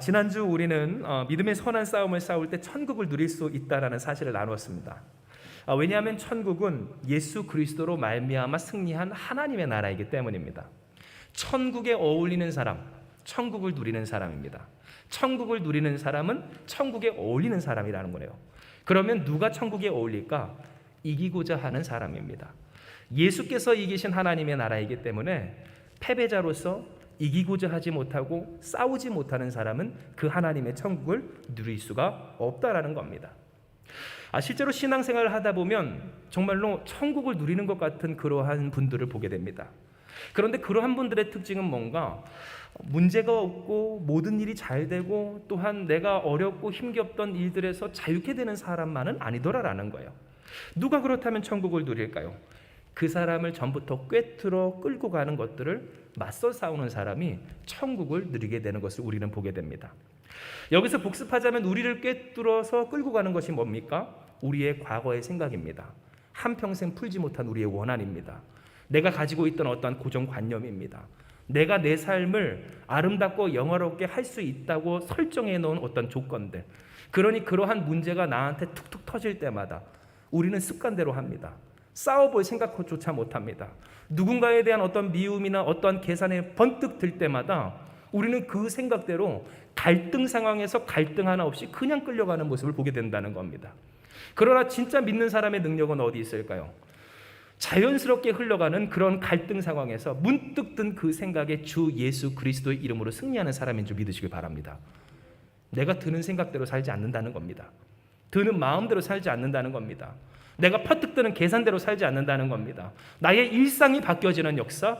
지난주 우리는 믿음의 선한 싸움을 싸울 때 천국을 누릴 수 있다라는 사실을 나누었습니다. 왜냐하면 천국은 예수 그리스도로 말미암아 승리한 하나님의 나라이기 때문입니다. 천국에 어울리는 사람, 천국을 누리는 사람입니다. 천국을 누리는 사람은 천국에 어울리는 사람이라는 거예요. 그러면 누가 천국에 어울릴까? 이기고자 하는 사람입니다. 예수께서 이기신 하나님의 나라이기 때문에 패배자로서 이기고자 하지 못하고 싸우지 못하는 사람은 그 하나님의 천국을 누릴 수가 없다라는 겁니다. 실제로 신앙생활을 하다 보면 정말로 천국을 누리는 것 같은 그러한 분들을 보게 됩니다. 그런데 그러한 분들의 특징은 뭔가 문제가 없고 모든 일이 잘 되고 또한 내가 어렵고 힘겹던 일들에서 자유케 되는 사람만은 아니더라라는 거예요. 누가 그렇다면 천국을 누릴까요? 그 사람을 전부터 꿰뚫어 끌고 가는 것들을 맞서 싸우는 사람이 천국을 누리게 되는 것을 우리는 보게 됩니다. 여기서 복습하자면 우리를 꿰뚫어서 끌고 가는 것이 뭡니까? 우리의 과거의 생각입니다. 한평생 풀지 못한 우리의 원한입니다. 내가 가지고 있던 어떠한 고정관념입니다. 내가 내 삶을 아름답고 영화롭게 할 수 있다고 설정해 놓은 어떤 조건들, 그러니 그러한 문제가 나한테 툭툭 터질 때마다 우리는 습관대로 합니다. 싸워볼 생각조차 못합니다. 누군가에 대한 어떤 미움이나 어떤 계산에 번뜩 들 때마다 우리는 그 생각대로 갈등 상황에서 갈등 하나 없이 그냥 끌려가는 모습을 보게 된다는 겁니다. 그러나 진짜 믿는 사람의 능력은 어디 있을까요? 자연스럽게 흘러가는 그런 갈등 상황에서 문득 든 그 생각에 주 예수 그리스도의 이름으로 승리하는 사람인 줄 믿으시길 바랍니다. 내가 드는 생각대로 살지 않는다는 겁니다. 드는 마음대로 살지 않는다는 겁니다. 내가 퍼뜩 드는 계산대로 살지 않는다는 겁니다. 나의 일상이 바뀌어지는 역사,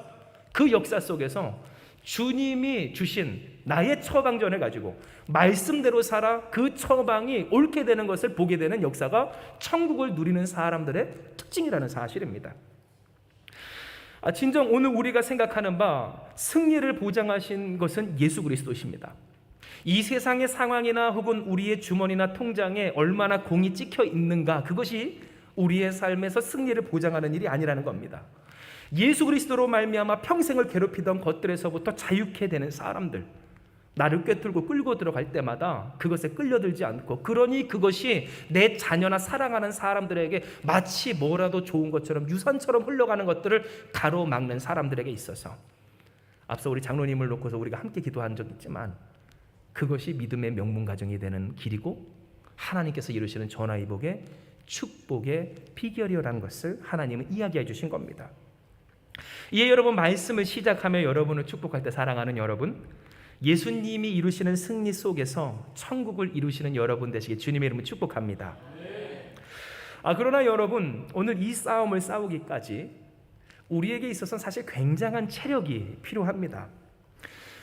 그 역사 속에서 주님이 주신 나의 처방전을 가지고 말씀대로 살아 그 처방이 옳게 되는 것을 보게 되는 역사가 천국을 누리는 사람들의 특징이라는 사실입니다. 진정 오늘 우리가 생각하는 바 승리를 보장하신 것은 예수 그리스도십니다. 이 세상의 상황이나 혹은 우리의 주머니나 통장에 얼마나 공이 찍혀 있는가, 그것이 우리의 삶에서 승리를 보장하는 일이 아니라는 겁니다. 예수 그리스도로 말미암아 평생을 괴롭히던 것들에서부터 자유케 되는 사람들, 나를 꿰뚫고 끌고 들어갈 때마다 그것에 끌려들지 않고, 그러니 그것이 내 자녀나 사랑하는 사람들에게 마치 뭐라도 좋은 것처럼 유산처럼 흘러가는 것들을 가로막는 사람들에게 있어서, 앞서 우리 장로님을 놓고서 우리가 함께 기도한 적 있지만 그것이 믿음의 명문 가정이 되는 길이고 하나님께서 이루시는 전화위복의 축복의 비결이라는 것을 하나님은 이야기해 주신 겁니다. 이에 여러분, 말씀을 시작하며 여러분을 축복할 때 사랑하는 여러분, 예수님이 이루시는 승리 속에서 천국을 이루시는 여러분 되시길 주님의 이름으로 축복합니다. 그러나 여러분, 오늘 이 싸움을 싸우기까지 우리에게 있어서는 사실 굉장한 체력이 필요합니다.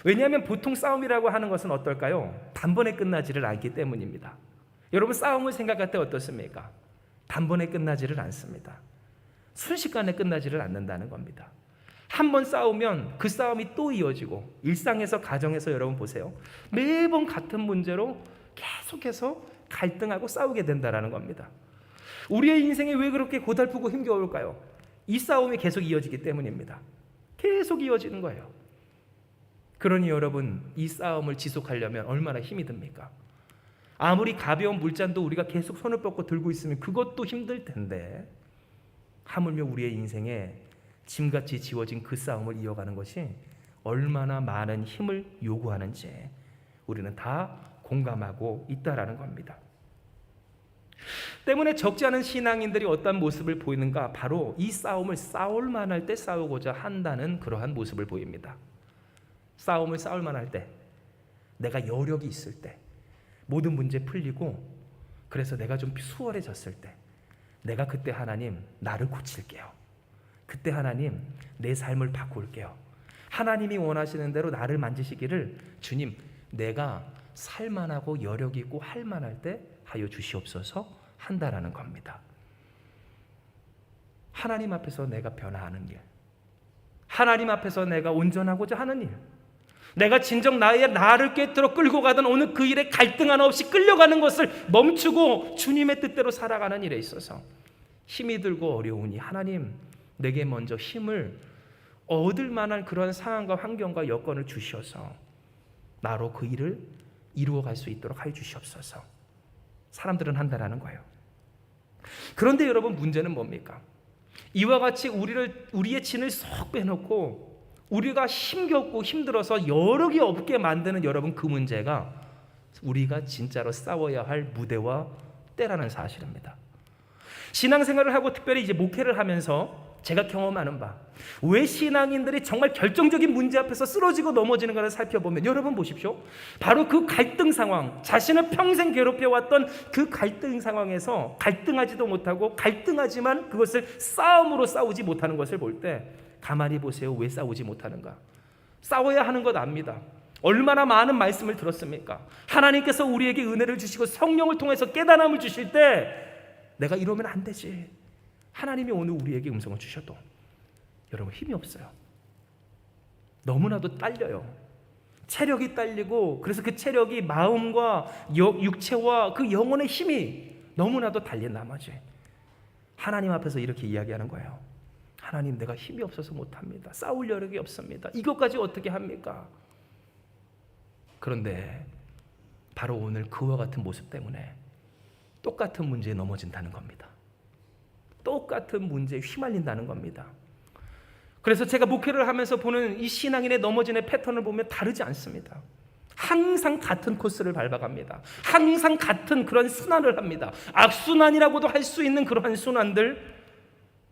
왜냐하면 보통 싸움이라고 하는 것은 어떨까요? 단번에 끝나지를 않기 때문입니다. 여러분, 싸움을 생각할 때 어떻습니까? 단번에 끝나지를 않습니다. 순식간에 끝나지를 않는다는 겁니다. 한 번 싸우면 그 싸움이 또 이어지고, 일상에서 가정에서 여러분 보세요. 매번 같은 문제로 계속해서 갈등하고 싸우게 된다는 겁니다. 우리의 인생이 왜 그렇게 고달프고 힘겨울까요? 이 싸움이 계속 이어지기 때문입니다. 계속 이어지는 거예요. 그러니 여러분, 이 싸움을 지속하려면 얼마나 힘이 듭니까? 아무리 가벼운 물잔도 우리가 계속 손을 뻗고 들고 있으면 그것도 힘들 텐데, 하물며 우리의 인생에 짐같이 지워진 그 싸움을 이어가는 것이 얼마나 많은 힘을 요구하는지 우리는 다 공감하고 있다라는 겁니다. 때문에 적지 않은 신앙인들이 어떤 모습을 보이는가? 바로 이 싸움을 싸울 만할 때 싸우고자 한다는 그러한 모습을 보입니다. 싸움을 싸울 만할 때, 내가 여력이 있을 때, 모든 문제 풀리고 그래서 내가 좀 수월해졌을 때, 내가 그때 하나님 나를 고칠게요. 그때 하나님 내 삶을 바꿀게요. 하나님이 원하시는 대로 나를 만지시기를 주님, 내가 살만하고 여력 있고 할만할 때 하여 주시옵소서 한다라는 겁니다. 하나님 앞에서 내가 변화하는 일, 하나님 앞에서 내가 온전하고자 하는 일, 내가 진정 나를 꿰뚫어 끌고 가던 오늘 그 일에 갈등 하나 없이 끌려가는 것을 멈추고 주님의 뜻대로 살아가는 일에 있어서 힘이 들고 어려우니 하나님 내게 먼저 힘을 얻을 만한 그런 상황과 환경과 여건을 주셔서 나로 그 일을 이루어갈 수 있도록 하여 주시옵소서. 사람들은 한다라는 거예요. 그런데 여러분, 문제는 뭡니까? 이와 같이 우리의 진을 쏙 빼놓고 우리가 힘겹고 힘들어서 여력이 없게 만드는 여러분, 그 문제가 우리가 진짜로 싸워야 할 무대와 때라는 사실입니다. 신앙생활을 하고 특별히 이제 목회를 하면서 제가 경험하는 바, 왜 신앙인들이 정말 결정적인 문제 앞에서 쓰러지고 넘어지는가를 살펴보면, 여러분 보십시오. 바로 그 갈등 상황, 자신을 평생 괴롭혀왔던 그 갈등 상황에서 갈등하지도 못하고 갈등하지만 그것을 싸움으로 싸우지 못하는 것을 볼 때 가만히 보세요. 왜 싸우지 못하는가? 싸워야 하는 것 압니다. 얼마나 많은 말씀을 들었습니까? 하나님께서 우리에게 은혜를 주시고 성령을 통해서 깨달음을 주실 때 내가 이러면 안 되지. 하나님이 오늘 우리에게 음성을 주셔도 여러분 힘이 없어요. 너무나도 딸려요. 체력이 딸리고, 그래서 그 체력이 마음과 육체와 그 영혼의 힘이 너무나도 달린 나머지 하나님 앞에서 이렇게 이야기하는 거예요. 하나님, 내가 힘이 없어서 못합니다. 싸울 여력이 없습니다. 이것까지 어떻게 합니까? 그런데 바로 오늘 그와 같은 모습 때문에 똑같은 문제에 넘어진다는 겁니다. 똑같은 문제에 휘말린다는 겁니다. 그래서 제가 목회를 하면서 보는 이 신앙인의 넘어지는 패턴을 보면 다르지 않습니다. 항상 같은 코스를 밟아갑니다. 항상 같은 그런 순환을 합니다. 악순환이라고도 할 수 있는 그러한 순환들,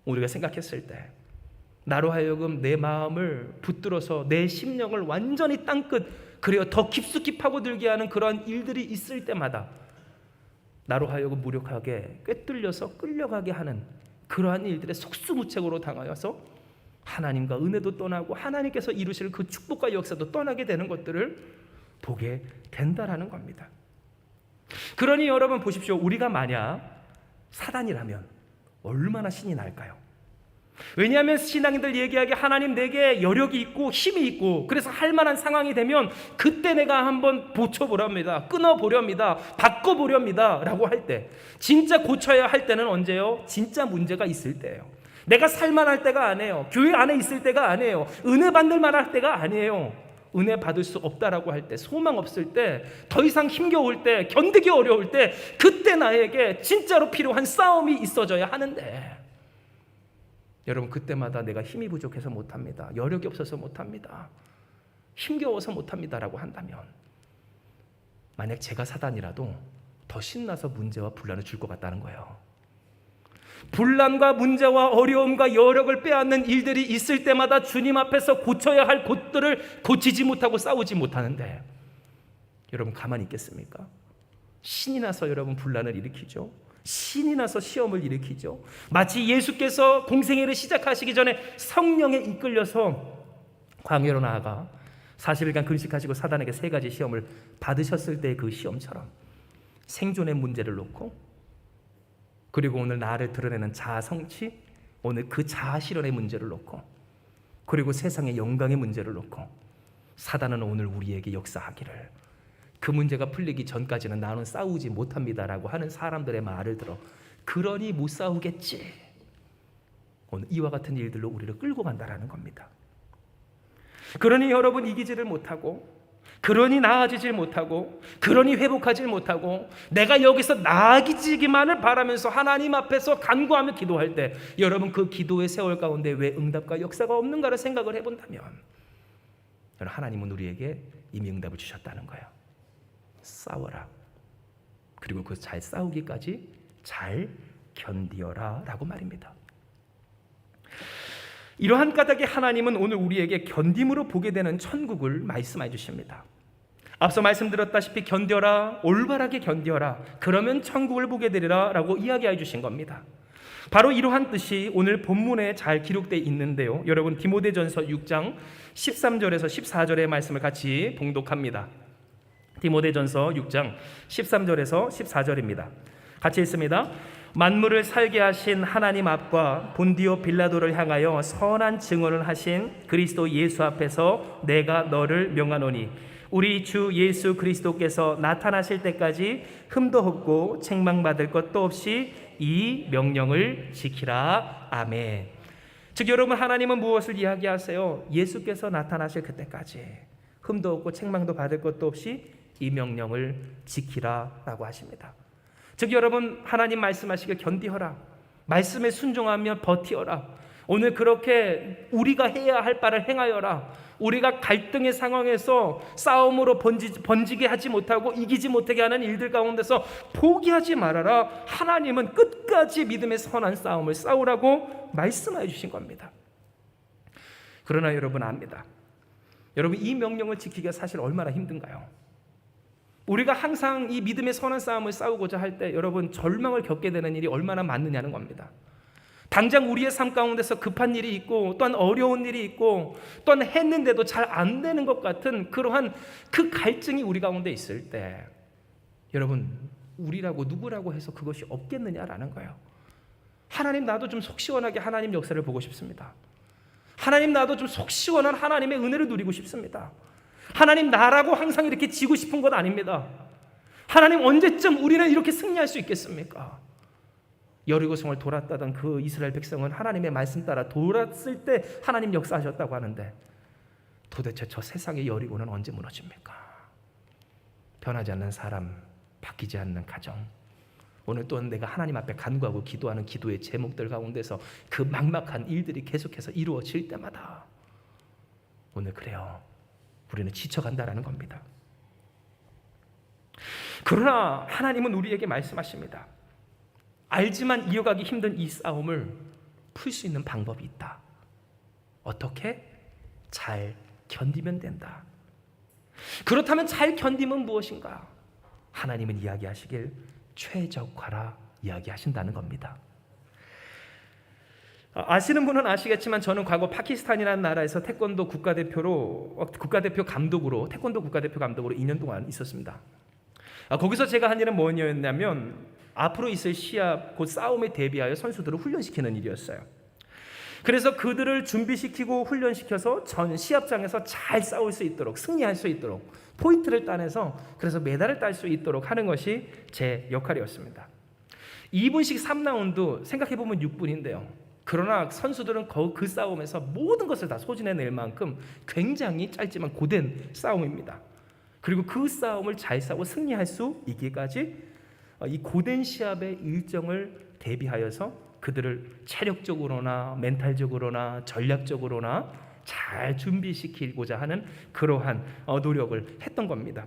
우리가 생각했을 때 나로 하여금 내 마음을 붙들어서 내 심령을 완전히 땅끝, 그래요, 더 깊숙이 파고들게 하는 그러한 일들이 있을 때마다 나로 하여금 무력하게 꿰뚫려서 끌려가게 하는 그러한 일들의 속수무책으로 당하여서 하나님과 은혜도 떠나고 하나님께서 이루실 그 축복과 역사도 떠나게 되는 것들을 보게 된다라는 겁니다. 그러니 여러분 보십시오. 우리가 만약 사단이라면 얼마나 신이 날까요? 왜냐하면 신앙인들 얘기하기에 하나님 내게 여력이 있고 힘이 있고 그래서 할 만한 상황이 되면 그때 내가 한번 고쳐보렵니다. 끊어보렵니다. 바꿔보렵니다. 라고 할 때, 진짜 고쳐야 할 때는 언제요? 진짜 문제가 있을 때예요. 내가 살만할 때가 아니에요. 교회 안에 있을 때가 아니에요. 은혜 받을 만할 때가 아니에요. 은혜 받을 수 없다라고 할 때, 소망 없을 때, 더 이상 힘겨울 때, 견디기 어려울 때, 그때 나에게 진짜로 필요한 싸움이 있어져야 하는데, 여러분 그때마다 내가 힘이 부족해서 못합니다. 여력이 없어서 못합니다. 힘겨워서 못합니다라고 한다면, 만약 제가 사단이라도 더 신나서 문제와 분란을 줄 것 같다는 거예요. 분란과 문제와 어려움과 여력을 빼앗는 일들이 있을 때마다 주님 앞에서 고쳐야 할 곳들을 고치지 못하고 싸우지 못하는데, 여러분 가만히 있겠습니까? 신이 나서 여러분 분란을 일으키죠. 신이 나서 시험을 일으키죠. 마치 예수께서 공생애를 시작하시기 전에 성령에 이끌려서 광야로 나아가 40일간 금식하시고 사단에게 3가지 시험을 받으셨을 때 그 시험처럼 생존의 문제를 놓고, 그리고 오늘 나를 드러내는 자아 성취, 오늘 그 자아 실현의 문제를 놓고, 그리고 세상의 영광의 문제를 놓고 사단은 오늘 우리에게 역사하기를, 그 문제가 풀리기 전까지는 나는 싸우지 못합니다라고 하는 사람들의 말을 들어 그러니 못 싸우겠지, 오늘 이와 같은 일들로 우리를 끌고 간다라는 겁니다. 그러니 여러분 이기지를 못하고, 그러니 나아지질 못하고, 그러니 회복하질 못하고, 내가 여기서 나아지기만을 바라면서 하나님 앞에서 간구하며 기도할 때, 여러분 그 기도의 세월 가운데 왜 응답과 역사가 없는가를 생각을 해본다면, 하나님은 우리에게 이미 응답을 주셨다는 거예요. 싸워라. 그리고 그 잘 싸우기까지 잘 견디어라 라고 말입니다. 이러한 까닭에 하나님은 오늘 우리에게 견딤으로 보게 되는 천국을 말씀해 주십니다. 앞서 말씀드렸다시피 견뎌라, 올바르게 견뎌라, 그러면 천국을 보게 되리라 라고 이야기해 주신 겁니다. 바로 이러한 뜻이 오늘 본문에 잘 기록되어 있는데요, 여러분 디모데전서 6장 13절에서 14절의 말씀을 같이 봉독합니다. 디모데전서 6장 13절에서 14절입니다. 같이 읽습니다. 만물을 살게 하신 하나님 앞과 본디오 빌라도를 향하여 선한 증언을 하신 그리스도 예수 앞에서 내가 너를 명하노니, 우리 주 예수 그리스도께서 나타나실 때까지 흠도 없고 책망받을 것도 없이 이 명령을 지키라. 아멘. 즉 여러분, 하나님은 무엇을 이야기하세요? 예수께서 나타나실 그때까지 흠도 없고 책망도 받을 것도 없이 이 명령을 지키라라고 하십니다. 즉 여러분, 하나님 말씀하시길 견디어라. 말씀에 순종하며 버티어라. 오늘 그렇게 우리가 해야 할 바를 행하여라. 우리가 갈등의 상황에서 싸움으로 번지게 하지 못하고 이기지 못하게 하는 일들 가운데서 포기하지 말아라. 하나님은 끝까지 믿음의 선한 싸움을 싸우라고 말씀해 주신 겁니다. 그러나 여러분 압니다. 여러분, 이 명령을 지키기가 사실 얼마나 힘든가요? 우리가 항상 이 믿음의 선한 싸움을 싸우고자 할 때 여러분, 절망을 겪게 되는 일이 얼마나 많느냐는 겁니다. 당장 우리의 삶 가운데서 급한 일이 있고 또한 어려운 일이 있고 또한 했는데도 잘 안 되는 것 같은 그러한 그 갈증이 우리 가운데 있을 때 여러분, 우리라고 누구라고 해서 그것이 없겠느냐라는 거예요. 하나님, 나도 좀 속 시원하게 하나님 역사를 보고 싶습니다. 하나님, 나도 좀 속 시원한 하나님의 은혜를 누리고 싶습니다. 하나님, 나라고 항상 이렇게 지고 싶은 것 아닙니다. 하나님, 언제쯤 우리는 이렇게 승리할 수 있겠습니까? 여리고성을 돌았다던 그 이스라엘 백성은 하나님의 말씀 따라 돌았을 때 하나님 역사하셨다고 하는데 도대체 저 세상의 여리고는 언제 무너집니까? 변하지 않는 사람, 바뀌지 않는 가정, 오늘 또한 내가 하나님 앞에 간구하고 기도하는 기도의 제목들 가운데서 그 막막한 일들이 계속해서 이루어질 때마다 오늘 그래요, 우리는 지쳐간다라는 겁니다. 그러나 하나님은 우리에게 말씀하십니다. 알지만 이어가기 힘든 이 싸움을 풀 수 있는 방법이 있다. 어떻게? 잘 견디면 된다. 그렇다면 잘 견디면 무엇인가? 하나님은 이야기하시길 최적화라 이야기하신다는 겁니다. 아시는 분은 아시겠지만 저는 과거 파키스탄이라는 나라에서 태권도 국가대표 감독으로 2년 동안 있었습니다. 거기서 제가 한 일은 뭐였냐면 앞으로 있을 시합, 곧 싸움에 대비하여 선수들을 훈련시키는 일이었어요. 그래서 그들을 준비시키고 훈련시켜서 전 시합장에서 잘 싸울 수 있도록, 승리할 수 있도록, 포인트를 따내서 그래서 메달을 딸 수 있도록 하는 것이 제 역할이었습니다. 2분씩 3라운드, 생각해보면 6분인데요. 그러나 선수들은 그 싸움에서 모든 것을 다 소진해낼 만큼 굉장히 짧지만 고된 싸움입니다. 그리고 그 싸움을 잘 싸워 승리할 수 있기까지 이 고된 시합의 일정을 대비하여서 그들을 체력적으로나 멘탈적으로나 전략적으로나 잘 준비시키고자 하는 그러한 노력을 했던 겁니다.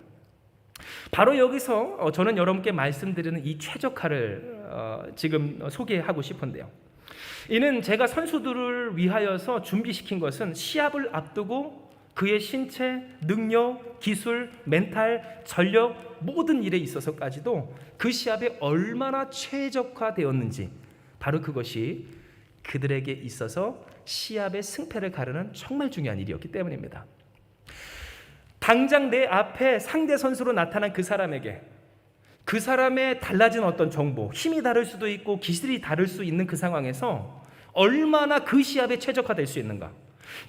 바로 여기서 저는 여러분께 말씀드리는 이 최적화를 지금 소개하고 싶은데요. 이는 제가 선수들을 위하여서 준비시킨 것은 시합을 앞두고 그의 신체, 능력, 기술, 멘탈, 전력 모든 일에 있어서까지도 그 시합에 얼마나 최적화되었는지, 바로 그것이 그들에게 있어서 시합의 승패를 가르는 정말 중요한 일이었기 때문입니다. 당장 내 앞에 상대 선수로 나타난 그 사람에게 그 사람의 달라진 어떤 정보, 힘이 다를 수도 있고 기술이 다를 수 있는 그 상황에서 얼마나 그 시합에 최적화될 수 있는가,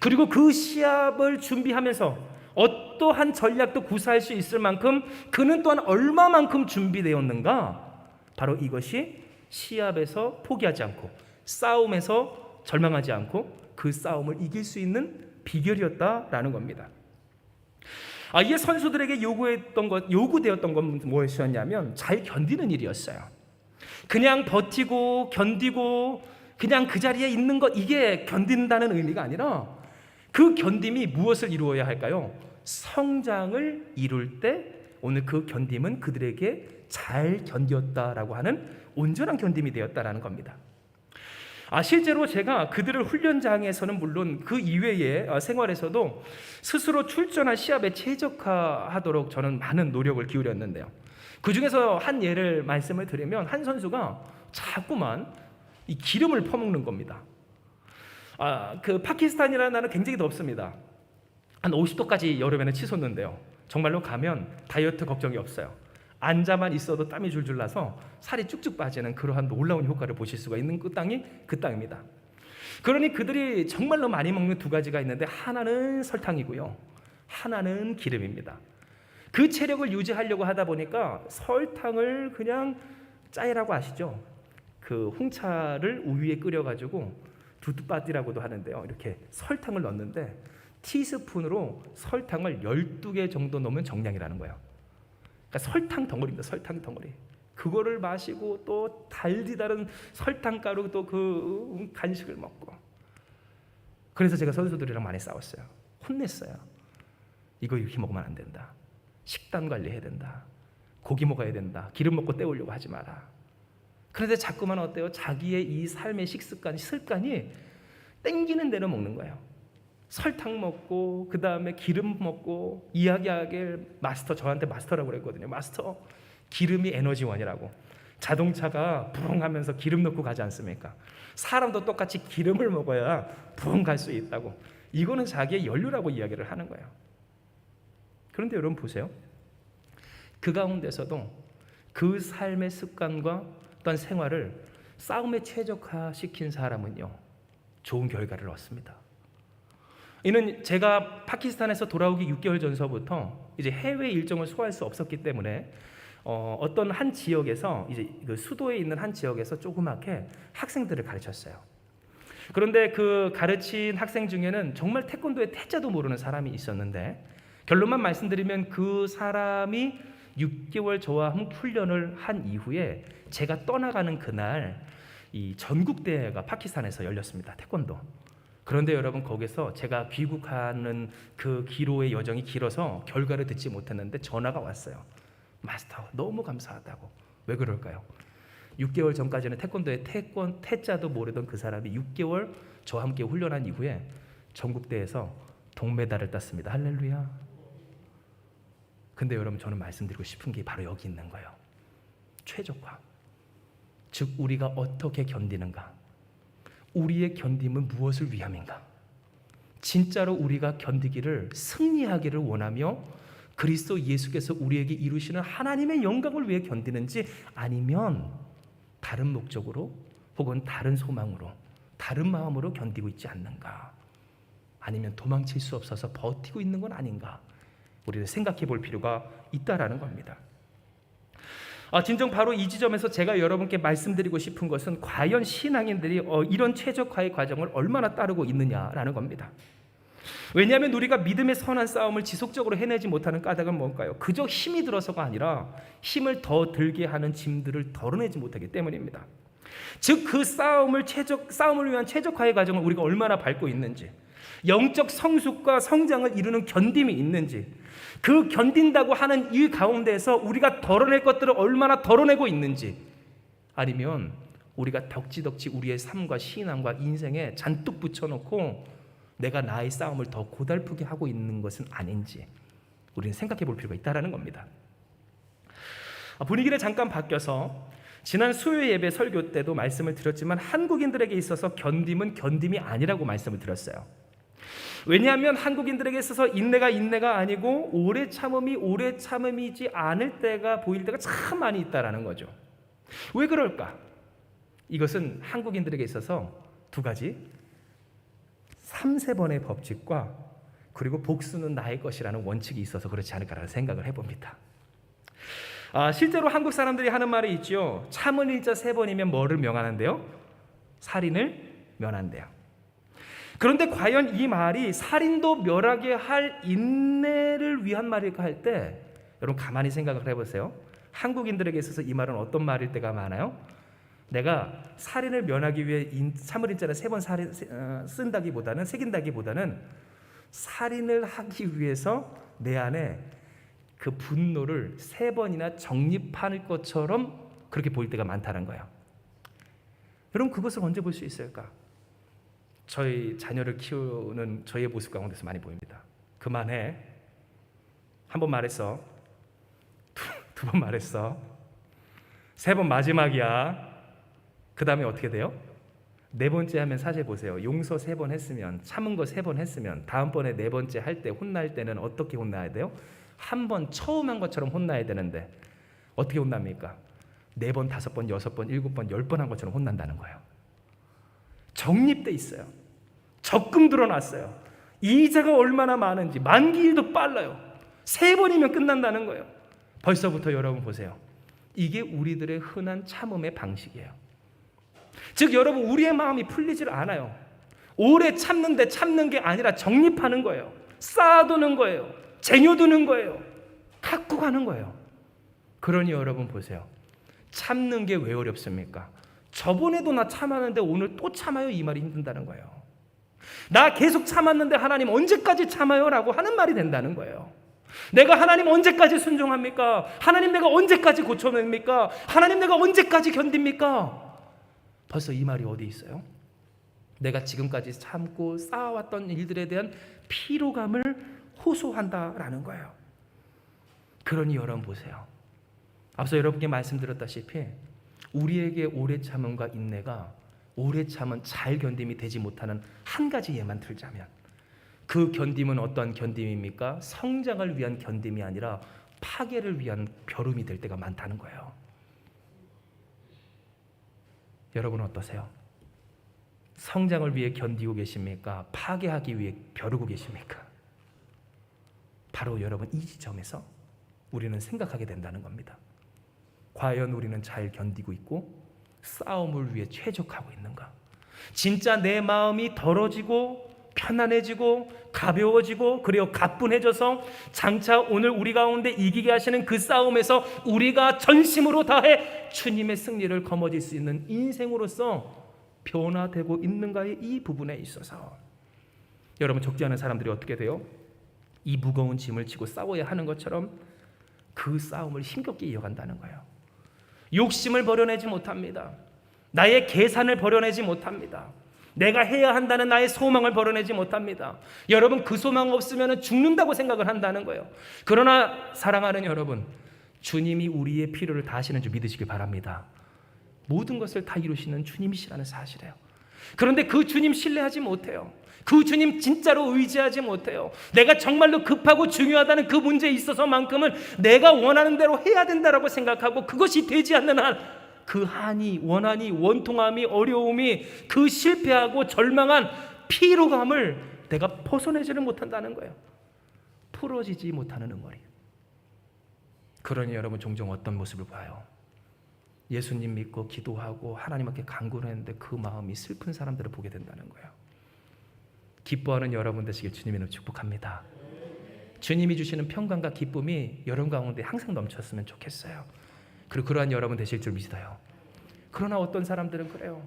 그리고 그 시합을 준비하면서 어떠한 전략도 구사할 수 있을 만큼 그는 또한 얼마만큼 준비되었는가, 바로 이것이 시합에서 포기하지 않고 싸움에서 절망하지 않고 그 싸움을 이길 수 있는 비결이었다라는 겁니다. 이에 선수들에게 요구되었던 건 무엇이었냐면 잘 견디는 일이었어요. 그냥 버티고 견디고 그냥 그 자리에 있는 것, 이게 견딘다는 의미가 아니라 그 견딤이 무엇을 이루어야 할까요? 성장을 이룰 때 오늘 그 견딤은 그들에게 잘 견뎠다라고 하는 온전한 견딤이 되었다라는 겁니다. 실제로 제가 그들을 훈련장에서는 물론 그 이외의 생활에서도 스스로 출전한 시합에 최적화하도록 저는 많은 노력을 기울였는데요. 그 중에서 한 예를 말씀을 드리면 한 선수가 자꾸만 이 기름을 퍼먹는 겁니다. 그 파키스탄이라는 나라는 굉장히 덥습니다. 한 50도까지 여름에는 치솟는데요. 정말로 가면 다이어트 걱정이 없어요. 앉아만 있어도 땀이 줄줄 나서 살이 쭉쭉 빠지는 그러한 놀라운 효과를 보실 수가 있는 그 땅이 그 땅입니다. 그러니 그들이 정말로 많이 먹는 두 가지가 있는데 하나는 설탕이고요, 하나는 기름입니다. 그 체력을 유지하려고 하다 보니까 설탕을 그냥 짜이라고 아시죠? 그 홍차를 우유에 끓여가지고 두두바디라고도 하는데요. 이렇게 설탕을 넣는데 티스푼으로 설탕을 12개 정도 넣으면 정량이라는 거예요. 그러니까 설탕 덩어리입니다. 설탕 덩어리. 그거를 마시고 또 달디 다른 설탕가루 또 그 간식을 먹고. 그래서 제가 선수들이랑 많이 싸웠어요. 혼냈어요. 이거 이렇게 먹으면 안 된다. 식단 관리해야 된다. 고기 먹어야 된다. 기름 먹고 때우려고 하지 마라. 그런데 자꾸만 어때요? 자기의 이 삶의 습관이 땡기는 대로 먹는 거예요. 설탕 먹고 그 다음에 기름 먹고 이야기하길 저한테 마스터라고 그랬거든요. 마스터, 기름이 에너지원이라고. 자동차가 부릉하면서 기름 넣고 가지 않습니까? 사람도 똑같이 기름을 먹어야 부릉 갈 수 있다고. 이거는 자기의 연료라고 이야기를 하는 거예요. 그런데 여러분 보세요. 그 가운데서도 그 삶의 습관과 어떤 생활을 싸움에 최적화시킨 사람은요, 좋은 결과를 얻습니다. 이는 제가 파키스탄에서 돌아오기 6개월 전서부터 이제 해외 일정을 소화할 수 없었기 때문에 어떤 한 지역에서 이제 그 수도에 있는 한 지역에서 조그맣게 학생들을 가르쳤어요. 그런데 그 가르친 학생 중에는 정말 태권도의 태자도 모르는 사람이 있었는데, 결론만 말씀드리면 그 사람이 6개월 저와 훈련을 한 이후에 제가 떠나가는 그날 이 전국대회가 파키스탄에서 열렸습니다. 태권도. 그런데 여러분, 거기서 제가 귀국하는 그 기로의 여정이 길어서 결과를 듣지 못했는데 전화가 왔어요. 마스터, 너무 감사하다고. 왜 그럴까요? 6개월 전까지는 태권도의 태자도 모르던 그 사람이 6개월 저와 함께 훈련한 이후에 전국대회에서 동메달을 땄습니다. 할렐루야. 근데 여러분, 저는 말씀드리고 싶은 게 바로 여기 있는 거예요. 최적화. 즉, 우리가 어떻게 견디는가? 우리의 견딤은 무엇을 위함인가? 진짜로 우리가 견디기를, 승리하기를 원하며 그리스도 예수께서 우리에게 이루시는 하나님의 영광을 위해 견디는지, 아니면 다른 목적으로 혹은 다른 소망으로, 다른 마음으로 견디고 있지 않는가? 아니면 도망칠 수 없어서 버티고 있는 건 아닌가? 우리는 생각해 볼 필요가 있다라는 겁니다. 진정 바로 이 지점에서 제가 여러분께 말씀드리고 싶은 것은 과연 신앙인들이 이런 최적화의 과정을 얼마나 따르고 있느냐라는 겁니다. 왜냐하면 우리가 믿음의 선한 싸움을 지속적으로 해내지 못하는 까닭은 뭘까요? 그저 힘이 들어서가 아니라 힘을 더 들게 하는 짐들을 덜어내지 못하기 때문입니다. 즉, 그 싸움을 위한 최적화의 과정을 우리가 얼마나 밟고 있는지, 영적 성숙과 성장을 이루는 견딤이 있는지, 그 견딘다고 하는 이 가운데에서 우리가 덜어낼 것들을 얼마나 덜어내고 있는지, 아니면 우리가 덕지덕지 우리의 삶과 신앙과 인생에 잔뜩 붙여놓고 내가 나의 싸움을 더 고달프게 하고 있는 것은 아닌지 우리는 생각해 볼 필요가 있다는 겁니다. 분위기를 잠깐 바뀌어서 지난 수요 예배 설교 때도 말씀을 드렸지만, 한국인들에게 있어서 견딤은 견딤이 아니라고 말씀을 드렸어요. 왜냐하면 한국인들에게 있어서 인내가 아니고 오래 참음이지 않을 때가 보일 때가 참 많이 있다라는 거죠. 왜 그럴까? 이것은 한국인들에게 있어서 두 가지, 3-4번의 법칙과 그리고 복수는 나의 것이라는 원칙이 있어서 그렇지 않을까라는 생각을 해봅니다. 실제로 한국 사람들이 하는 말이 있죠. 참은 일자 3번이면 뭐를 명하는데요? 살인을 면한대요. 그런데 과연 이 말이 살인도 멸하게 할 인내를 위한 말일까 할 때, 여러분 가만히 생각을 해보세요. 한국인들에게 있어서 이 말은 어떤 말일 때가 많아요? 내가 살인을 면하기 위해 참을 인자를 3번 쓴다기보다는, 새긴다기보다는 살인을 하기 위해서 내 안에 그 분노를 3번이나 정립할 것처럼 그렇게 보일 때가 많다는 거예요. 여러분, 그것을 언제 볼 수 있을까? 저희 자녀를 키우는 저희의 모습 가운데서 많이 보입니다. 그만해. 한 번 말했어. 두 번 말했어. 3번 마지막이야. 그 다음에 어떻게 돼요? 4번째 하면 사실 보세요. 용서 3번 했으면, 참은 거 3번 했으면, 다음번에 4번째 할 때 혼날 때는 어떻게 혼나야 돼요? 한 번 처음 한 것처럼 혼나야 되는데 어떻게 혼납니까? 4번, 5번, 6번, 7번, 10번 한 것처럼 혼난다는 거예요. 정립돼 있어요. 적금 들어놨어요. 이자가 얼마나 많은지, 만기일도 빨라요. 3번이면 끝난다는 거예요. 벌써부터 여러분 보세요. 이게 우리들의 흔한 참음의 방식이에요. 즉, 여러분, 우리의 마음이 풀리질 않아요. 오래 참는데 참는 게 아니라 정립하는 거예요. 쌓아두는 거예요. 쟁여두는 거예요. 갖고 가는 거예요. 그러니 여러분 보세요. 참는 게 왜 어렵습니까? 저번에도 나 참았는데 오늘 또 참아요, 이 말이 힘든다는 거예요. 나 계속 참았는데 하나님 언제까지 참아요? 라고 하는 말이 된다는 거예요. 내가 하나님 언제까지 순종합니까? 하나님 내가 언제까지 고쳐냅니까? 하나님 내가 언제까지 견딥니까? 벌써 이 말이 어디 있어요? 내가 지금까지 참고 쌓아왔던 일들에 대한 피로감을 호소한다라는 거예요. 그러니 여러분 보세요. 앞서 여러분께 말씀드렸다시피 우리에게 오래 참음과 인내가 오래 참은 잘 견딤이 되지 못하는 한 가지 예만 들자면 그 견딤은 어떠한 견딤입니까? 성장을 위한 견딤이 아니라 파괴를 위한 벼름이 될 때가 많다는 거예요. 여러분 어떠세요? 성장을 위해 견디고 계십니까? 파괴하기 위해 벼르고 계십니까? 바로 여러분 이 지점에서 우리는 생각하게 된다는 겁니다. 과연 우리는 잘 견디고 있고 싸움을 위해 최적하고 있는가? 진짜 내 마음이 덜어지고 편안해지고 가벼워지고 그리고 가뿐해져서 장차 오늘 우리 가운데 이기게 하시는 그 싸움에서 우리가 전심으로 다해 주님의 승리를 거머쥘 수 있는 인생으로서 변화되고 있는가의 이 부분에 있어서 여러분 적지 않은 사람들이 어떻게 돼요? 이 무거운 짐을 지고 싸워야 하는 것처럼 그 싸움을 힘겹게 이어간다는 거예요. 욕심을 버려내지 못합니다. 나의 계산을 버려내지 못합니다. 내가 해야 한다는 나의 소망을 버려내지 못합니다. 여러분 그 소망 없으면 죽는다고 생각을 한다는 거예요. 그러나 사랑하는 여러분, 주님이 우리의 필요를 다 하시는 줄 믿으시기 바랍니다. 모든 것을 다 이루시는 주님이시라는 사실이에요. 그런데 그 주님 신뢰하지 못해요. 그 주님 진짜로 의지하지 못해요. 내가 정말로 급하고 중요하다는 그 문제에 있어서만큼은 내가 원하는 대로 해야 된다라고 생각하고 그것이 되지 않는 한 그 한이, 원한이, 원통함이, 어려움이 그 실패하고 절망한 피로감을 내가 벗어내지를 못한다는 거예요. 풀어지지 못하는 응어리. 그러니 여러분 종종 어떤 모습을 봐요? 예수님 믿고 기도하고 하나님 앞에 간구를 했는데 그 마음이 슬픈 사람들을 보게 된다는 거예요. 기뻐하는 여러분 되시길 주님의 축복합니다. 주님이 주시는 평강과 기쁨이 여러분 가운데 항상 넘쳤으면 좋겠어요. 그리고 그러한 여러분 되실 줄 믿어요. 그러나 어떤 사람들은 그래요.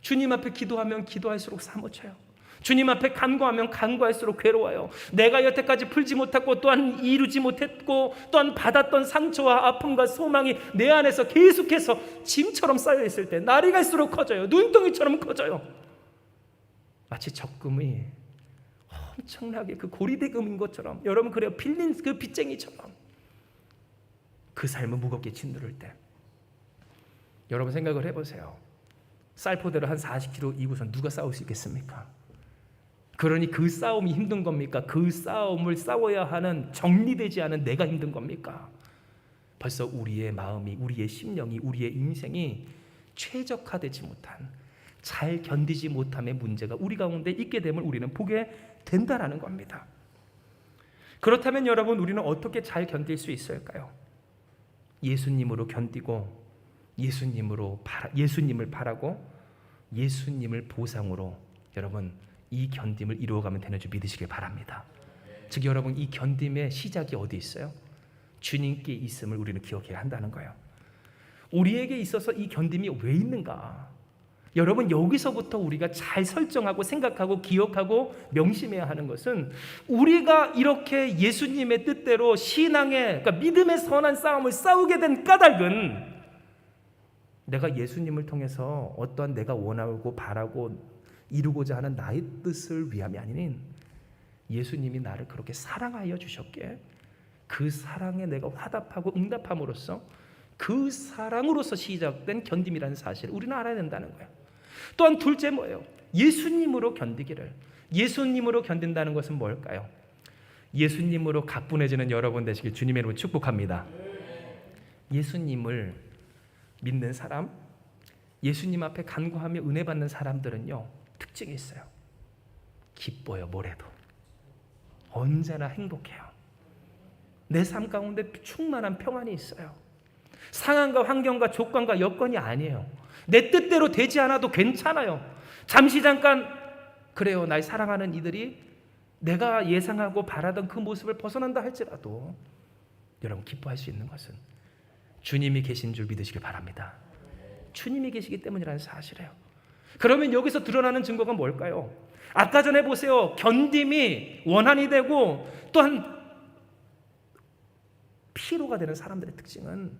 주님 앞에 기도하면 기도할수록 사무쳐요. 주님 앞에 간구하면 간구할수록 괴로워요. 내가 여태까지 풀지 못했고 또한 이루지 못했고 또한 받았던 상처와 아픔과 소망이 내 안에서 계속해서 짐처럼 쌓여있을 때 날이 갈수록 커져요. 눈덩이처럼 커져요. 마치 적금이 엄청나게 그 고리대금인 것처럼 여러분 그래요. 빌린 그 빚쟁이처럼 그 삶은 무겁게 짓누를 때 여러분 생각을 해보세요. 쌀포대로 한 40kg 이고선 누가 싸울 수 있겠습니까? 그러니 그 싸움이 힘든 겁니까? 그 싸움을 싸워야 하는 정리되지 않은 내가 힘든 겁니까? 벌써 우리의 마음이, 우리의 심령이, 우리의 인생이 최적화되지 못한, 잘 견디지 못함의 문제가 우리 가운데 있게 됨을 우리는 보게 된다라는 겁니다. 그렇다면 여러분 우리는 어떻게 잘 견딜 수 있을까요? 예수님으로 견디고 예수님을 바라고 예수님을 보상으로 여러분 이 견딤을 이루어가면 되는 줄 믿으시길 바랍니다. 즉 여러분 이 견딤의 시작이 어디 있어요? 주님께 있음을 우리는 기억해야 한다는 거예요. 우리에게 있어서 이 견딤이 왜 있는가? 여러분 여기서부터 우리가 잘 설정하고 생각하고 기억하고 명심해야 하는 것은 우리가 이렇게 예수님의 뜻대로 신앙의 그러니까 믿음의 선한 싸움을 싸우게 된 까닭은 내가 예수님을 통해서 어떠한 내가 원하고 바라고 이루고자 하는 나의 뜻을 위함이 아닌 예수님이 나를 그렇게 사랑하여 주셨기에 그 사랑에 내가 화답하고 응답함으로써 그 사랑으로서 시작된 견딤이라는 사실을 우리는 알아야 된다는 거예요. 또한 둘째 뭐예요? 예수님으로 견디기를. 예수님으로 견딘다는 것은 뭘까요? 예수님으로 가뿐해지는 여러분 되시길 주님의 이름으로 축복합니다. 예수님을 믿는 사람, 예수님 앞에 간구하며 은혜 받는 사람들은요 특징이 있어요. 기뻐요. 뭐래도 언제나 행복해요. 내 삶 가운데 충만한 평안이 있어요. 상황과 환경과 조건과 여건이 아니에요. 내 뜻대로 되지 않아도 괜찮아요. 잠시 잠깐 그래요. 날 사랑하는 이들이 내가 예상하고 바라던 그 모습을 벗어난다 할지라도 여러분 기뻐할 수 있는 것은 주님이 계신 줄 믿으시길 바랍니다. 주님이 계시기 때문이라는 사실이에요. 그러면 여기서 드러나는 증거가 뭘까요? 아까 전에 보세요. 견딤이 원한이 되고 또한 피로가 되는 사람들의 특징은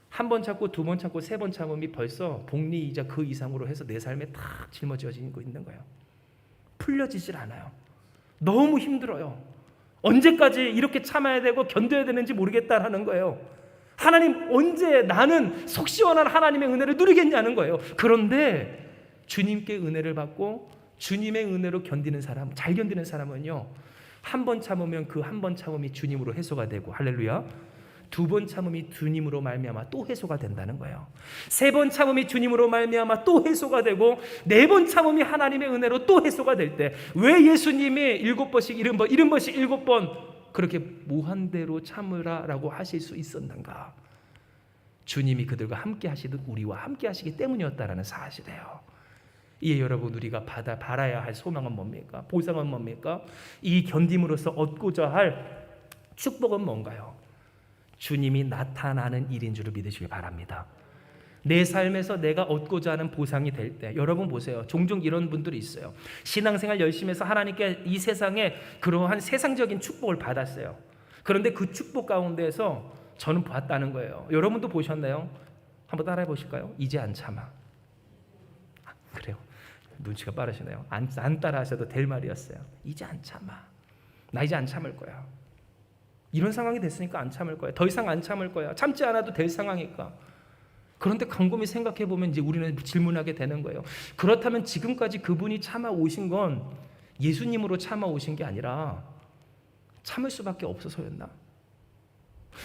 한 번 참고 두 번 참고 세 번 참음이 벌써 복리이자 그 이상으로 해서 내 삶에 탁 짊어지고 있는 거예요. 풀려지질 않아요. 너무 힘들어요. 언제까지 이렇게 참아야 되고 견뎌야 되는지 모르겠다라는 거예요. 하나님 언제 나는 속 시원한 하나님의 은혜를 누리겠냐는 거예요. 그런데 주님께 은혜를 받고 주님의 은혜로 견디는 사람, 잘 견디는 사람은요, 한 번 참으면 그 한 번 참음이 주님으로 해소가 되고, 할렐루야, 두 번 참음이 주님으로 말미암아 또 해소가 된다는 거예요. 세 번 참음이 주님으로 말미암아 또 해소가 되고, 네 번 참음이 하나님의 은혜로 또 해소가 될 때, 왜 예수님이 7번씩 70번씩 7번 그렇게 무한대로 참으라라고 하실 수 있었는가? 주님이 그들과 함께 하시듯 우리와 함께 하시기 때문이었다라는 사실이에요. 이에 여러분, 우리가 바라야 할 소망은 뭡니까? 보상은 뭡니까? 이 견딤으로써 얻고자 할 축복은 뭔가요? 주님이 나타나는 일인 줄을 믿으시기 바랍니다. 내 삶에서 내가 얻고자 하는 보상이 될 때, 여러분 보세요. 종종 이런 분들이 있어요. 신앙생활 열심히 해서 하나님께 이 세상에 그러한 세상적인 축복을 받았어요. 그런데 그 축복 가운데에서 저는 봤다는 거예요. 여러분도 보셨나요? 한번 따라해 보실까요? 이제 안 참아. 그래요. 눈치가 빠르시네요. 안 따라 하셔도 될 말이었어요. 이제 안 참아. 나 이제 안 참을 거야. 이런 상황이 됐으니까 안 참을 거야. 더 이상 안 참을 거야. 참지 않아도 될 상황이니까. 그런데 곰곰이 생각해 보면 이제 우리는 질문하게 되는 거예요. 그렇다면 지금까지 그분이 참아 오신 건 예수님으로 참아 오신 게 아니라 참을 수밖에 없어서였나?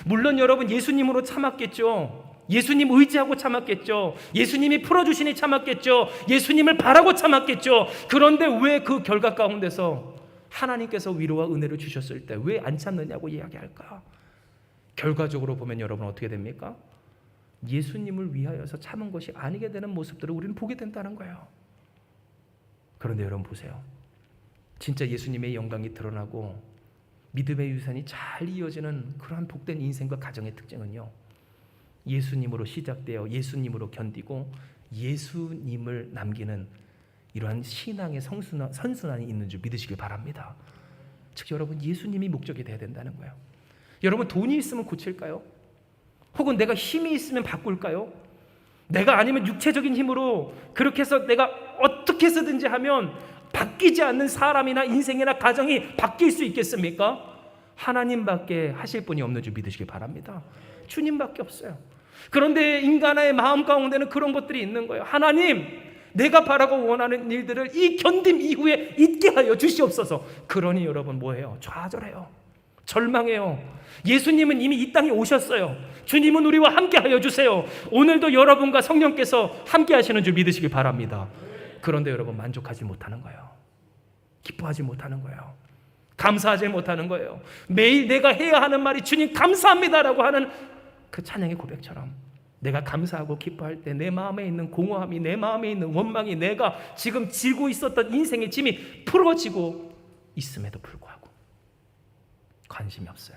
물론 여러분, 예수님으로 참았겠죠. 예수님 의지하고 참았겠죠. 예수님이 풀어주시니 참았겠죠. 예수님을 바라고 참았겠죠. 그런데 왜 그 결과 가운데서 하나님께서 위로와 은혜를 주셨을 때 왜 안 참느냐고 이야기할까? 결과적으로 보면 여러분 어떻게 됩니까? 예수님을 위하여서 참은 것이 아니게 되는 모습들을 우리는 보게 된다는 거예요. 그런데 여러분 보세요. 진짜 예수님의 영광이 드러나고 믿음의 유산이 잘 이어지는 그러한 복된 인생과 가정의 특징은요, 예수님으로 시작되어 예수님으로 견디고 예수님을 남기는 이러한 신앙의 선순환이 있는 줄 믿으시길 바랍니다. 즉 여러분, 예수님이 목적이 돼야 된다는 거예요. 여러분, 돈이 있으면 고칠까요? 혹은 내가 힘이 있으면 바꿀까요? 내가 아니면 육체적인 힘으로 그렇게 해서 내가 어떻게 해서든지 하면 바뀌지 않는 사람이나 인생이나 가정이 바뀔 수 있겠습니까? 하나님밖에 하실 분이 없는 줄 믿으시기 바랍니다. 주님밖에 없어요. 그런데 인간의 마음 가운데는 그런 것들이 있는 거예요. 하나님, 내가 바라고 원하는 일들을 이 견딤 이후에 있게 하여 주시옵소서. 그러니 여러분 뭐예요? 좌절해요. 절망해요. 예수님은 이미 이 땅에 오셨어요. 주님은 우리와 함께 하여 주세요. 오늘도 여러분과 성령께서 함께 하시는 줄 믿으시기 바랍니다. 그런데 여러분, 만족하지 못하는 거예요. 기뻐하지 못하는 거예요. 감사하지 못하는 거예요. 매일 내가 해야 하는 말이 주님 감사합니다라고 하는 그 찬양의 고백처럼 내가 감사하고 기뻐할 때 내 마음에 있는 공허함이, 내 마음에 있는 원망이, 내가 지금 지고 있었던 인생의 짐이 풀어지고 있음에도 불구하고 관심이 없어요.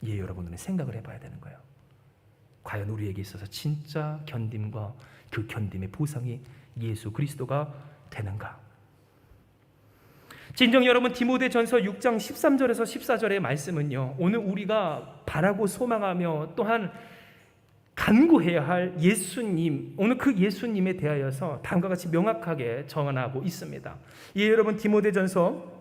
예, 여러분들은 생각을 해봐야 되는 거예요. 과연 우리에게 있어서 진짜 견딤과 그 견딤의 보상이 예수 그리스도가 되는가? 진정 여러분, 디모데전서 6장 13절에서 14절의 말씀은요, 오늘 우리가 바라고 소망하며 또한 간구해야 할 예수님, 오늘 그 예수님에 대하여서 다음과 같이 명확하게 정언하고 있습니다. 예, 여러분, 디모데전서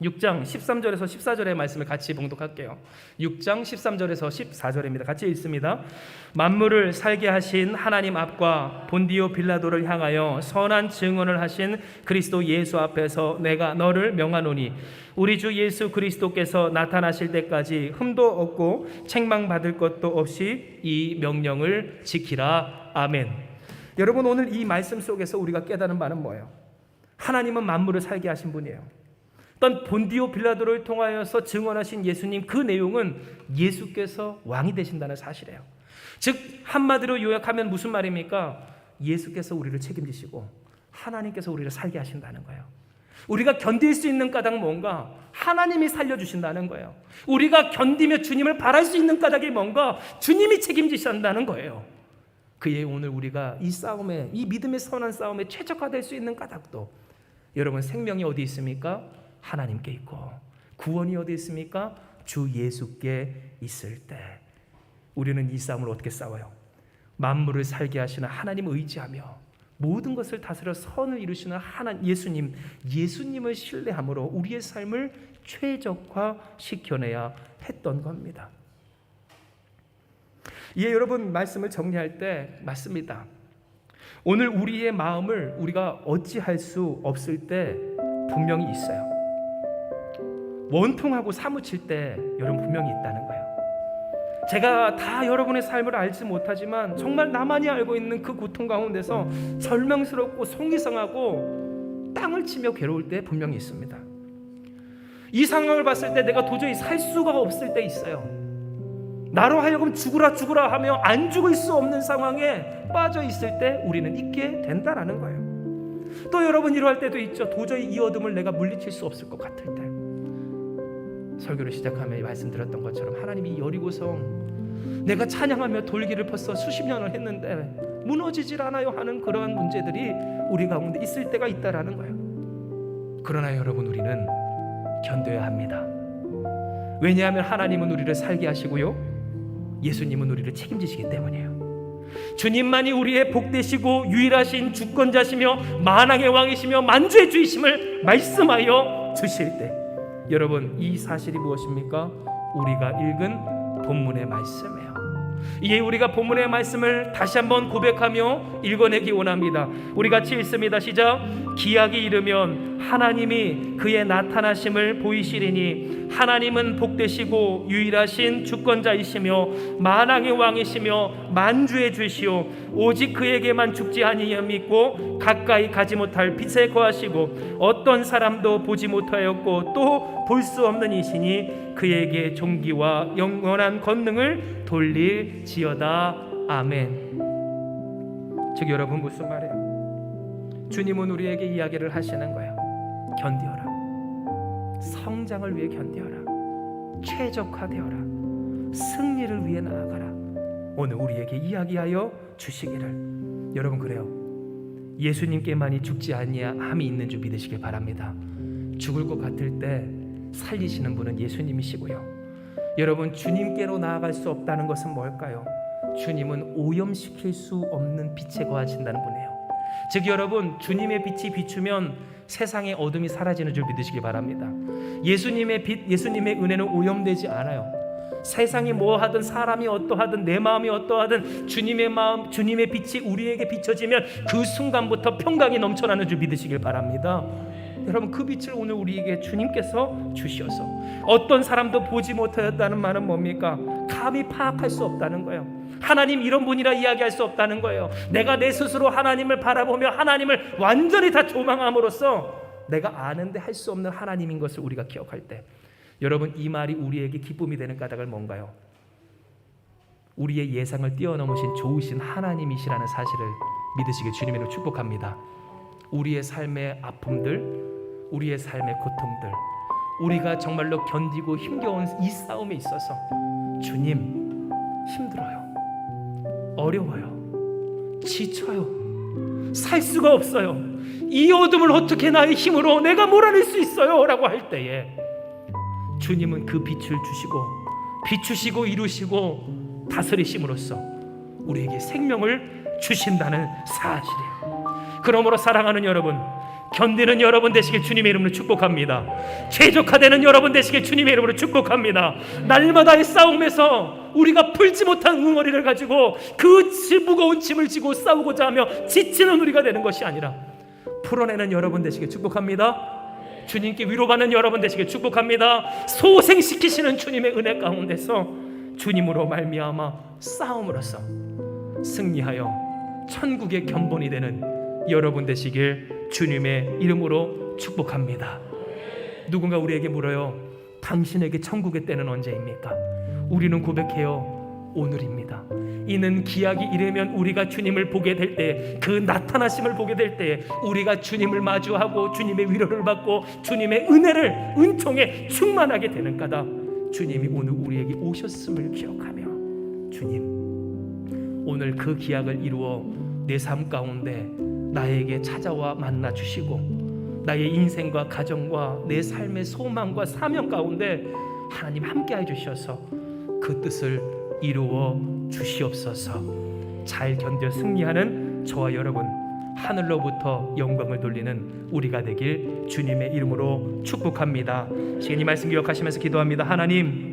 6장 13절에서 14절의 말씀을 같이 봉독할게요. 6장 13절에서 14절입니다. 같이 읽습니다. 만물을 살게 하신 하나님 앞과 본디오 빌라도를 향하여 선한 증언을 하신 그리스도 예수 앞에서 내가 너를 명하노니 우리 주 예수 그리스도께서 나타나실 때까지 흠도 없고 책망받을 것도 없이 이 명령을 지키라. 아멘. 여러분, 오늘 이 말씀 속에서 우리가 깨달은 바는 뭐예요? 하나님은 만물을 살게 하신 분이에요. 어떤 본디오 빌라도를 통하여서 증언하신 예수님, 그 내용은 예수께서 왕이 되신다는 사실이에요. 즉 한마디로 요약하면 무슨 말입니까? 예수께서 우리를 책임지시고 하나님께서 우리를 살게 하신다는 거예요. 우리가 견딜 수 있는 까닭 뭔가? 하나님이 살려주신다는 거예요. 우리가 견디며 주님을 바랄 수 있는 까닭이 뭔가? 주님이 책임지신다는 거예요. 그의 오늘 우리가 이 싸움에, 이 믿음의 선한 싸움에 최적화될 수 있는 까닭도, 여러분, 생명이 어디 있습니까? 하나님께 있고, 구원이 어디 있습니까? 주 예수께 있을 때 우리는 이 싸움을 어떻게 싸워요? 만물을 살게 하시는 하나님을 의지하며 모든 것을 다스려 선을 이루시는 예수님을 신뢰함으로 우리의 삶을 최적화시켜내야 했던 겁니다. 예, 여러분, 말씀을 정리할 때 맞습니다. 오늘 우리의 마음을 우리가 어찌할 수 없을 때 분명히 있어요. 원통하고 사무칠 때 여러분 분명히 있다는 거예요. 제가 다 여러분의 삶을 알지 못하지만 정말 나만이 알고 있는 그 고통 가운데서 절망스럽고 송기성하고 땅을 치며 괴로울 때 분명히 있습니다. 이 상황을 봤을 때 내가 도저히 살 수가 없을 때 있어요. 나로 하여금 죽으라 하며 안 죽을 수 없는 상황에 빠져 있을 때 우리는 있게 된다라는 거예요. 또 여러분 이러할 때도 있죠. 도저히 이 어둠을 내가 물리칠 수 없을 것 같을 때. 설교를 시작하며 말씀드렸던 것처럼 하나님이 여리고성 내가 찬양하며 돌기를 벌써 수십 년을 했는데 무너지질 않아요 하는 그러한 문제들이 우리 가운데 있을 때가 있다라는 거예요. 그러나 여러분, 우리는 견뎌야 합니다. 왜냐하면 하나님은 우리를 살게 하시고요, 예수님은 우리를 책임지시기 때문이에요. 주님만이 우리의 복되시고 유일하신 주권자시며 만왕의 왕이시며 만주의 주이심을 말씀하여 주실 때, 여러분, 이 사실이 무엇입니까? 우리가 읽은 본문의 말씀이에요. 이에 우리가 본문의 말씀을 다시 한번 고백하며 읽어내기 원합니다. 우리 같이 읽습니다. 시작. 기약이 이르면 하나님이 그의 나타나심을 보이시리니 하나님은 복되시고 유일하신 주권자이시며 만왕의 왕이시며 만주의 주시오 오직 그에게만 죽지 아니하여 믿고 가까이 가지 못할 빛에 거하시고 어떤 사람도 보지 못하였고 또 볼 수 없는 이시니 그에게 존귀와 영원한 권능을 돌릴지어다. 아멘. 즉 여러분, 무슨 말이에요? 주님은 우리에게 이야기를 하시는 거예요. 견디어라. 성장을 위해 견디어라. 최적화되어라. 승리를 위해 나아가라. 오늘 우리에게 이야기하여 주시기를. 여러분, 그래요. 예수님께만이 죽지 아니함이 있는 줄 믿으시길 바랍니다. 죽을 것 같을 때 살리시는 분은 예수님이시고요. 여러분, 주님께로 나아갈 수 없다는 것은 뭘까요? 주님은 오염시킬 수 없는 빛에 거하신다는 분이에요. 즉 여러분, 주님의 빛이 비추면 세상의 어둠이 사라지는 줄 믿으시기 바랍니다. 예수님의 빛, 예수님의 은혜는 오염되지 않아요. 세상이 뭐 하든 사람이 어떠하든 내 마음이 어떠하든 주님의 마음, 주님의 빛이 우리에게 비춰지면 그 순간부터 평강이 넘쳐나는 줄 믿으시길 바랍니다. 여러분, 그 빛을 오늘 우리에게 주님께서 주셔서 어떤 사람도 보지 못하였다는 말은 뭡니까? 감히 파악할 수 없다는 거예요. 하나님 이런 분이라 이야기할 수 없다는 거예요. 내가 내 스스로 하나님을 바라보며 하나님을 완전히 다 조망함으로써 내가 아는데 할 수 없는 하나님인 것을 우리가 기억할 때, 여러분, 이 말이 우리에게 기쁨이 되는 까닭은 뭔가요? 우리의 예상을 뛰어넘으신 좋으신 하나님이시라는 사실을 믿으시길 주님의 이름으로 축복합니다. 우리의 삶의 아픔들, 우리의 삶의 고통들, 우리가 정말로 견디고 힘겨운 이 싸움에 있어서 주님, 힘들어요, 어려워요, 지쳐요, 살 수가 없어요, 이 어둠을 어떻게 나의 힘으로 내가 몰아낼 수 있어요? 라고 할 때에 주님은 그 빛을 주시고 비추시고 이루시고 다스리심으로써 우리에게 생명을 주신다는 사실이에요. 그러므로 사랑하는 여러분, 견디는 여러분 되시길 주님의 이름으로 축복합니다. 최적화되는 여러분 되시길 주님의 이름으로 축복합니다. 날마다의 싸움에서 우리가 풀지 못한 응어리를 가지고 그 무거운 짐을 지고 싸우고자 하며 지치는 우리가 되는 것이 아니라 풀어내는 여러분 되시길 축복합니다. 주님께 위로받는 여러분 되시길 축복합니다. 소생시키시는 주님의 은혜 가운데서 주님으로 말미암아 싸움으로써 승리하여 천국의 견본이 되는 여러분 되시길 주님의 이름으로 축복합니다. 누군가 우리에게 물어요. 당신에게 천국의 때는 언제입니까? 우리는 고백해요. 오늘입니다. 이는 기약이 이르면 우리가 주님을 보게 될 때, 그 나타나심을 보게 될 때 우리가 주님을 마주하고 주님의 위로를 받고 주님의 은혜를 은총에 충만하게 되는 까다. 주님이 오늘 우리에게 오셨음을 기억하며, 주님 오늘 그 기약을 이루어 내 삶 가운데 나에게 찾아와 만나 주시고 나의 인생과 가정과 내 삶의 소망과 사명 가운데 하나님 함께해 주셔서 그 뜻을 이루어 주시옵소서. 잘 견뎌 승리하는 저와 여러분, 하늘로부터 영광을 돌리는 우리가 되길 주님의 이름으로 축복합니다. 시간 이 말씀 기억하시면서 기도합니다. 하나님,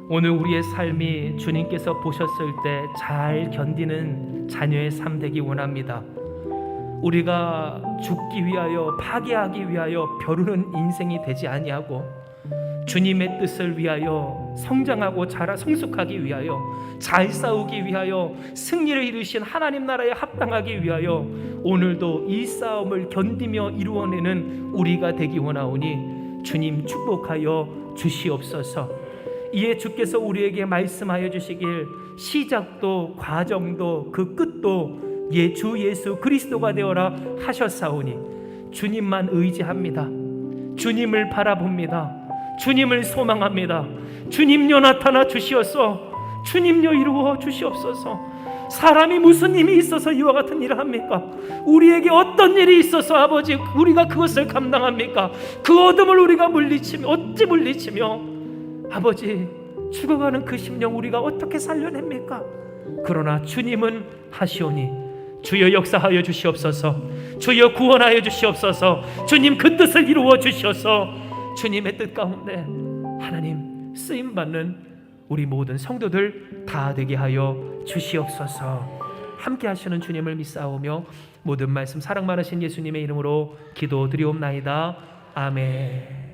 오늘 우리의 삶이 주님께서 보셨을 때 잘 견디는 자녀의 삶 되기 원합니다. 우리가 죽기 위하여, 파괴하기 위하여 벼르는 인생이 되지 아니하고 주님의 뜻을 위하여 성장하고 자라 성숙하기 위하여, 잘 싸우기 위하여, 승리를 이루신 하나님 나라에 합당하기 위하여 오늘도 이 싸움을 견디며 이루어내는 우리가 되기 원하오니 주님 축복하여 주시옵소서. 이에 주께서 우리에게 말씀하여 주시길 시작도 과정도 그 끝도 주 예수 그리스도가 되어라 하셨사오니 주님만 의지합니다. 주님을 바라봅니다. 주님을 소망합니다. 주님여 나타나 주시옵소서. 주님여 이루어 주시옵소서. 사람이 무슨 힘이 있어서 이와 같은 일을 합니까? 우리에게 어떤 일이 있어서 아버지 우리가 그것을 감당합니까? 그 어둠을 우리가 물리치며 어찌 물리치며 아버지 죽어가는 그 심령 우리가 어떻게 살려냅니까? 그러나 주님은 하시오니 주여 역사하여 주시옵소서. 주여 구원하여 주시옵소서. 주님 그 뜻을 이루어 주셔서 주님의 뜻 가운데 하나님 쓰임받는 우리 모든 성도들 다 되게 하여 주시옵소서. 함께 하시는 주님을 믿사오며 모든 말씀 사랑 많으신 예수님의 이름으로 기도드리옵나이다. 아멘.